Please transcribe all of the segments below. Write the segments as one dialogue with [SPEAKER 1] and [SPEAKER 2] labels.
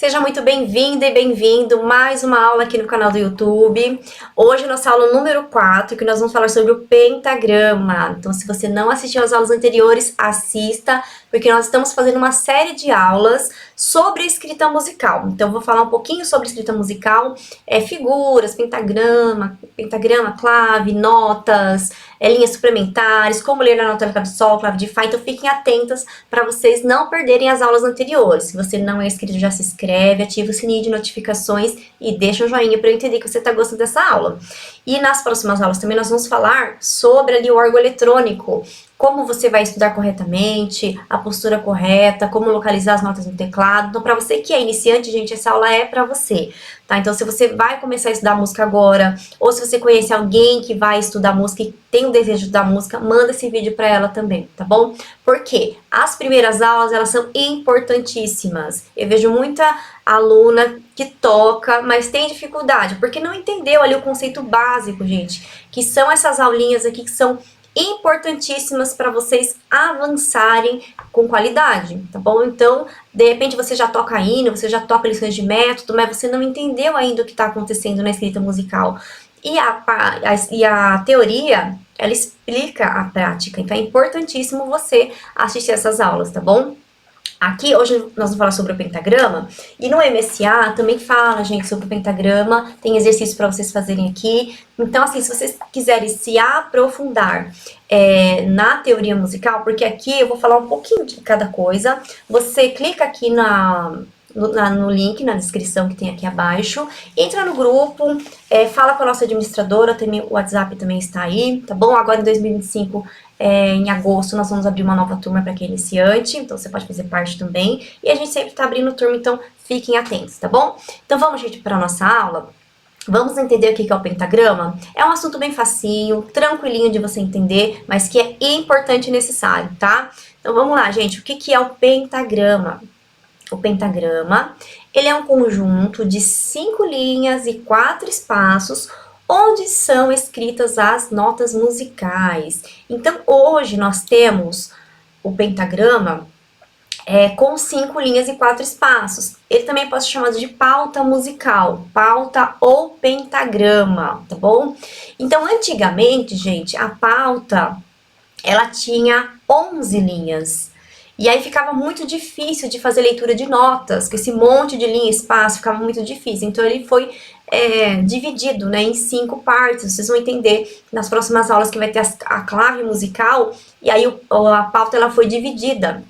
[SPEAKER 1] Seja muito bem-vinda e bem-vindo mais uma aula aqui no canal do YouTube. Hoje nossa aula número 4, que nós vamos falar sobre o pentagrama. Então, se você não assistiu às aulas anteriores, assista, porque nós estamos fazendo uma série de aulas sobre escrita musical. Então, eu vou falar um pouquinho sobre escrita musical, figuras, pentagrama, clave, notas, linhas suplementares, como ler a nota da clave de sol, clave de fá. Então, fiquem atentas para vocês não perderem as aulas anteriores. Se você não é inscrito, já se inscreve, ativa o sininho de notificações e deixa um joinha para eu entender que você está gostando dessa aula. E nas próximas aulas também nós vamos falar sobre ali o órgão eletrônico, como você vai estudar corretamente, a postura correta, como localizar as notas no teclado. Então, para você que é iniciante, gente, essa aula é para você, tá? Então, se você vai começar a estudar música agora, ou se você conhece alguém que vai estudar música e tem o desejo de estudar música, manda esse vídeo para ela também, tá bom? Porque as primeiras aulas, elas são importantíssimas. Eu vejo muita aluna que toca, mas tem dificuldade, porque não entendeu ali o conceito básico, gente, que são essas aulinhas aqui que são importantíssimas para vocês avançarem com qualidade, tá bom? Então, de repente você já toca hino, você já toca lições de método, mas você não entendeu ainda o que está acontecendo na escrita musical. E a teoria, ela explica a prática, então é importantíssimo você assistir essas aulas, tá bom? Aqui, hoje, nós vamos falar sobre o pentagrama, e no MSA também fala, gente, sobre o pentagrama, tem exercício para vocês fazerem aqui. Então, assim, se vocês quiserem se aprofundar na teoria musical, porque aqui eu vou falar um pouquinho de cada coisa, você clica aqui no link, na descrição que tem aqui abaixo, entra no grupo, fala com a nossa administradora, também, o WhatsApp também está aí, tá bom? Agora em 2025, em agosto, nós vamos abrir uma nova turma para quem é iniciante, então você pode fazer parte também, e a gente sempre tá abrindo turma, então fiquem atentos, tá bom? Então vamos, gente, para a nossa aula. Vamos entender o que é o pentagrama? É um assunto bem facinho, tranquilinho de você entender, mas que é importante e necessário, tá? Então vamos lá, gente, o que é o pentagrama? O pentagrama, ele é um conjunto de 5 linhas e 4 espaços, onde são escritas as notas musicais. Então, hoje nós temos o pentagrama com 5 linhas e 4 espaços. Ele também pode ser chamado de pauta musical, pauta ou pentagrama, tá bom? Então, antigamente, gente, a pauta, ela tinha 11 linhas. E aí ficava muito difícil de fazer leitura de notas, com esse monte de linha e espaço, ficava muito difícil. Então, ele foi dividido, né, em 5 partes. Vocês vão entender nas próximas aulas que vai ter a clave musical, e aí a pauta ela foi dividida.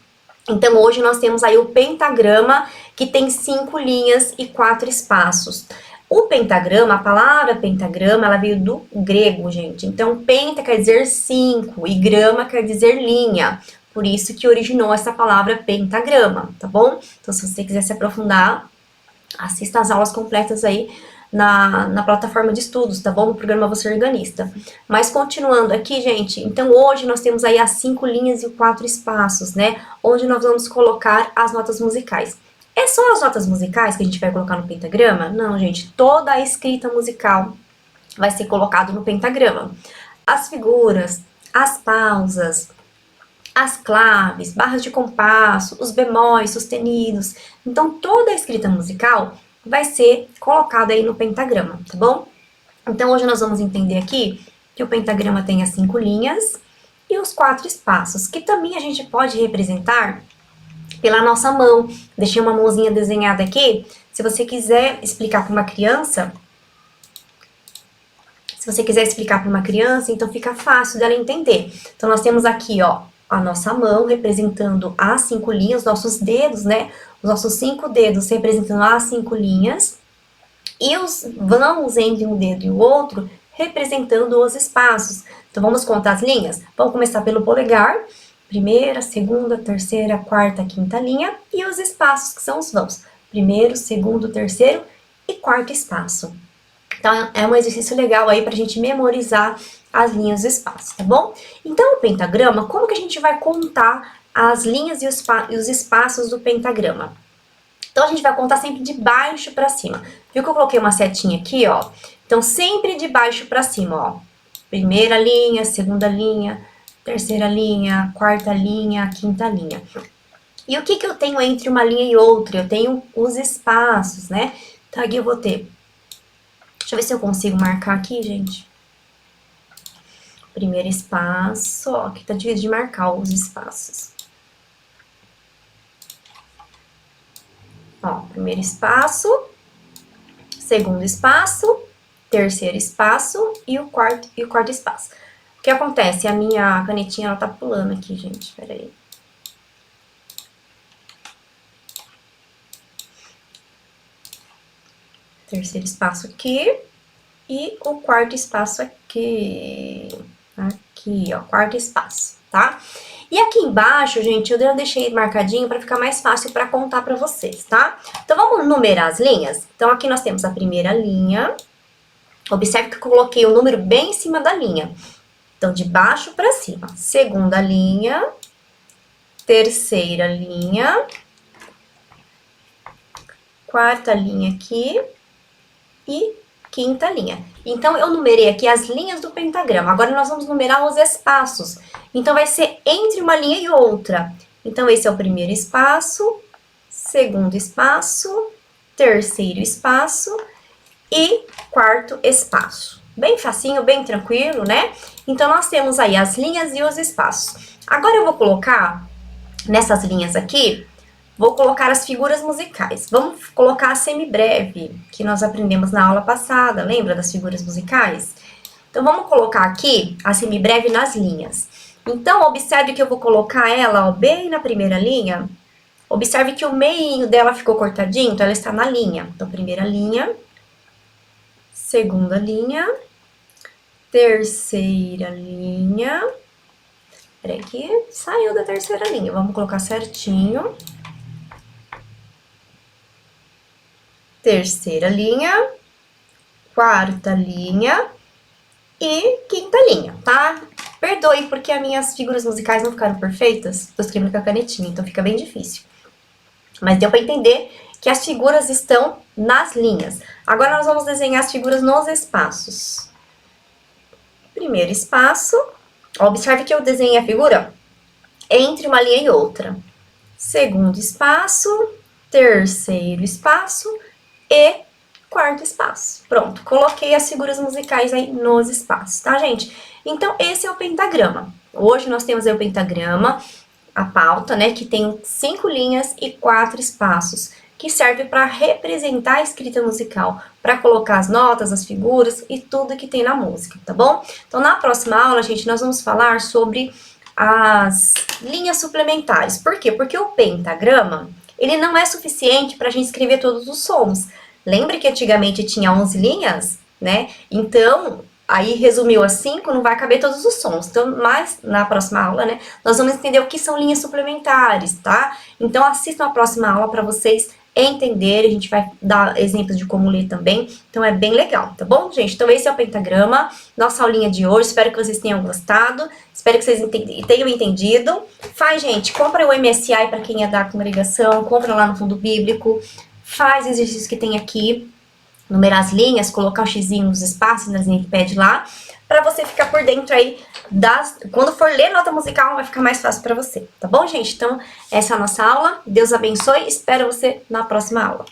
[SPEAKER 1] Então, hoje nós temos aí o pentagrama, que tem 5 linhas e 4 espaços. O pentagrama, a palavra pentagrama, ela veio do grego, gente. Então, penta quer dizer 5 e grama quer dizer linha. Por isso que originou essa palavra pentagrama, tá bom? Então, se você quiser se aprofundar, assista as aulas completas aí na plataforma de estudos, tá bom? No programa Você Organista. Mas continuando aqui, gente, então hoje nós temos aí as 5 linhas e 4 espaços, né? Onde nós vamos colocar as notas musicais. É só as notas musicais que a gente vai colocar no pentagrama? Não, gente, toda a escrita musical vai ser colocada no pentagrama. As figuras, as pausas, as claves, barras de compasso, os bemóis sustenidos. Então, toda a escrita musical vai ser colocada aí no pentagrama, tá bom? Então, hoje nós vamos entender aqui que o pentagrama tem as 5 linhas e os 4 espaços, que também a gente pode representar pela nossa mão. Deixei uma mãozinha desenhada aqui. Se você quiser explicar para uma criança, então fica fácil dela entender. Então, nós temos aqui, ó, a nossa mão representando as 5 linhas, nossos dedos, né? Os nossos 5 dedos representando as 5 linhas. E os vãos entre um dedo e o outro representando os espaços. Então, vamos contar as linhas? Vamos começar pelo polegar. Primeira, segunda, terceira, quarta, quinta linha. E os espaços, que são os vãos. Primeiro, segundo, terceiro e quarto espaço. Então, é um exercício legal aí pra gente memorizar as linhas e espaços, tá bom? Então, o pentagrama, como que a gente vai contar as linhas e os espaços do pentagrama? Então, a gente vai contar sempre de baixo pra cima. Viu que eu coloquei uma setinha aqui, ó? Então, sempre de baixo pra cima, ó. Primeira linha, segunda linha, terceira linha, quarta linha, quinta linha. E o que que eu tenho entre uma linha e outra? Eu tenho os espaços, né? Então, aqui eu vou ter... Deixa eu ver se eu consigo marcar aqui, gente. Primeiro espaço, ó, aqui tá difícil de marcar os espaços. Ó, primeiro espaço, segundo espaço, terceiro espaço e o quarto espaço. O que acontece? A minha canetinha, ela tá pulando aqui, gente, peraí. Terceiro espaço aqui e o quarto espaço aqui. Aqui, ó, quarto espaço, tá? E aqui embaixo, gente, eu já deixei marcadinho para ficar mais fácil para contar para vocês, tá? Então, vamos numerar as linhas? Então, aqui nós temos a primeira linha. Observe que eu coloquei o número bem em cima da linha. Então, de baixo para cima. Segunda linha. Terceira linha. Quarta linha aqui. E quinta linha. Então, eu numerei aqui as linhas do pentagrama. Agora, nós vamos numerar os espaços. Então, vai ser entre uma linha e outra. Então, esse é o primeiro espaço, segundo espaço, terceiro espaço e quarto espaço. Bem facinho, bem tranquilo, né? Então, nós temos aí as linhas e os espaços. Agora, eu vou colocar nessas linhas aqui... Vou colocar as figuras musicais. Vamos colocar a semibreve, que nós aprendemos na aula passada. Lembra das figuras musicais? Então, vamos colocar aqui a semibreve nas linhas. Então, observe que eu vou colocar ela, ó, bem na primeira linha. Observe que o meinho dela ficou cortadinho, então ela está na linha. Então, primeira linha, segunda linha, terceira linha. Peraí que saiu da terceira linha. Vamos colocar certinho. Terceira linha, quarta linha e quinta linha, tá? Perdoe, porque as minhas figuras musicais não ficaram perfeitas, tô escrevendo com a canetinha, então fica bem difícil. Mas deu para entender que as figuras estão nas linhas. Agora nós vamos desenhar as figuras nos espaços. Primeiro espaço, observe que eu desenhei a figura entre uma linha e outra. Segundo espaço, terceiro espaço e quarto espaço. Pronto, coloquei as figuras musicais aí nos espaços, tá, gente? Então, esse é o pentagrama. Hoje nós temos aí o pentagrama, a pauta, né, que tem 5 linhas e 4 espaços, que serve para representar a escrita musical, para colocar as notas, as figuras e tudo que tem na música, tá bom? Então, na próxima aula, gente, nós vamos falar sobre as linhas suplementares. Por quê? Porque o pentagrama, ele não é suficiente para a gente escrever todos os sons. Lembra que antigamente tinha 11 linhas, né? Então, aí resumiu a 5, não vai caber todos os sons. Então, mas na próxima aula, né, nós vamos entender o que são linhas suplementares, tá? Então, assistam a próxima aula para vocês entenderem. A gente vai dar exemplos de como ler também. Então, é bem legal, tá bom, gente? Então, esse é o pentagrama, nossa aulinha de hoje. Espero que vocês tenham gostado. Espero que vocês tenham entendido. Faz, gente, compra o MSI para quem é da congregação. Compra lá no Fundo Bíblico. Faz exercícios que tem aqui, numerar as linhas, colocar o xizinho nos espaços, nas linhas que pede lá, para você ficar por dentro aí das... Quando for ler nota musical, vai ficar mais fácil para você, tá bom, gente? Então, essa é a nossa aula. Deus abençoe. Espero você na próxima aula.